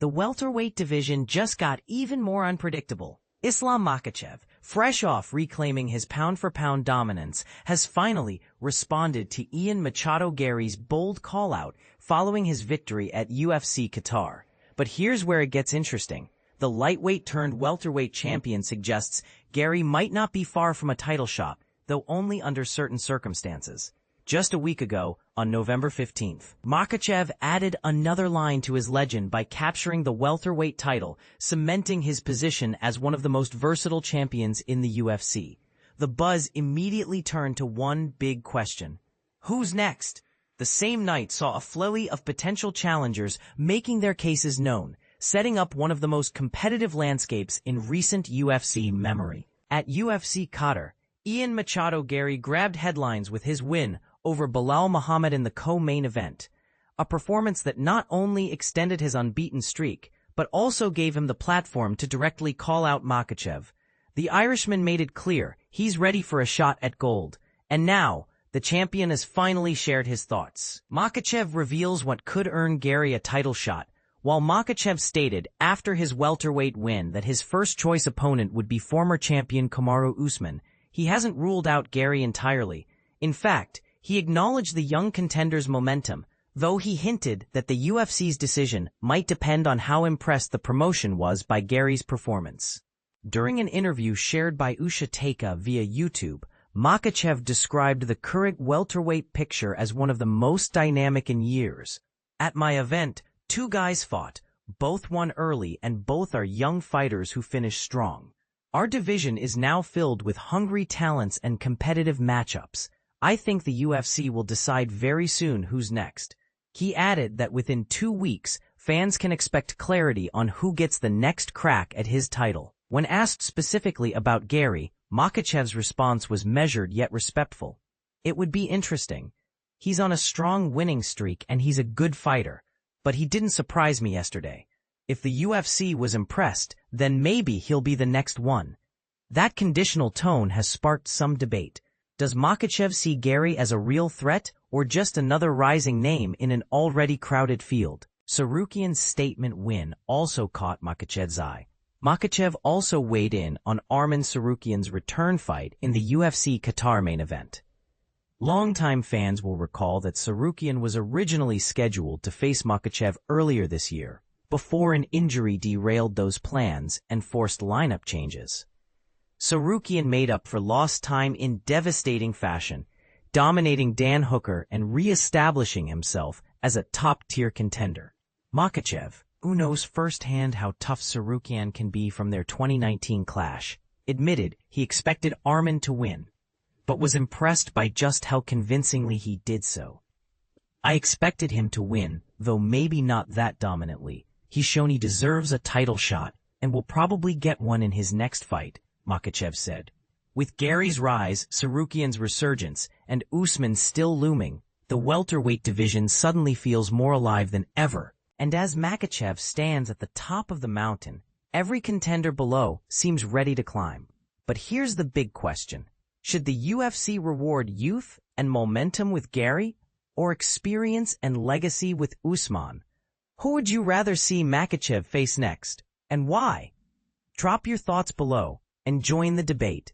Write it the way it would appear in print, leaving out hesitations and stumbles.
The welterweight division just got even more unpredictable. Islam Makhachev, fresh off reclaiming his pound-for-pound dominance, has finally responded to Ian Machado Garry's bold call-out following his victory at UFC Qatar. But here's where it gets interesting. The lightweight-turned-welterweight champion suggests Garry might not be far from a title shot, though only under certain circumstances. Just a week ago, on November 15th, Makhachev added another line to his legend by capturing the welterweight title, cementing his position as one of the most versatile champions in the UFC. The buzz immediately turned to one big question. Who's next? The same night saw a flurry of potential challengers making their cases known, setting up one of the most competitive landscapes in recent UFC memory. At UFC Qatar, Ian Machado Garry grabbed headlines with his win over Belal Muhammad in the co-main event, a performance that not only extended his unbeaten streak, but also gave him the platform to directly call out Makhachev. The Irishman made it clear he's ready for a shot at gold, and now the champion has finally shared his thoughts. Makhachev reveals what could earn Garry a title shot, while Makhachev stated after his welterweight win that his first-choice opponent would be former champion Kamaru Usman. He hasn't ruled out Garry entirely. In fact, he acknowledged the young contender's momentum, though he hinted that the UFC's decision might depend on how impressed the promotion was by Garry's performance. During an interview shared by Usha Taka via YouTube, Makhachev described the current welterweight picture as one of the most dynamic in years. At my event, two guys fought, both won early and both are young fighters who finished strong. Our division is now filled with hungry talents and competitive matchups. I think the UFC will decide very soon who's next. He added that within 2 weeks, fans can expect clarity on who gets the next crack at his title. When asked specifically about Garry, Makhachev's response was measured yet respectful. It would be interesting. He's on a strong winning streak and he's a good fighter, but he didn't surprise me yesterday. If the UFC was impressed, then maybe he'll be the next one. That conditional tone has sparked some debate. Does Makhachev see Garry as a real threat or just another rising name in an already crowded field? Tsarukyan's statement win also caught Makhachev's eye. Makhachev also weighed in on Arman Tsarukyan's return fight in the UFC Qatar main event. Longtime fans will recall that Tsarukyan was originally scheduled to face Makhachev earlier this year, before an injury derailed those plans and forced lineup changes. Tsarukyan made up for lost time in devastating fashion, dominating Dan Hooker and re-establishing himself as a top-tier contender. Makhachev, who knows firsthand how tough Tsarukyan can be from their 2019 clash, admitted he expected Arman to win, but was impressed by just how convincingly he did so. I expected him to win, though maybe not that dominantly. He's shown he deserves a title shot and will probably get one in his next fight, Makhachev said. With Garry's rise, Tsarukyan's resurgence, and Usman still looming, the welterweight division suddenly feels more alive than ever. And as Makhachev stands at the top of the mountain, every contender below seems ready to climb. But here's the big question. Should the UFC reward youth and momentum with Garry, or experience and legacy with Usman? Who would you rather see Makhachev face next, and why? Drop your thoughts below and join the debate.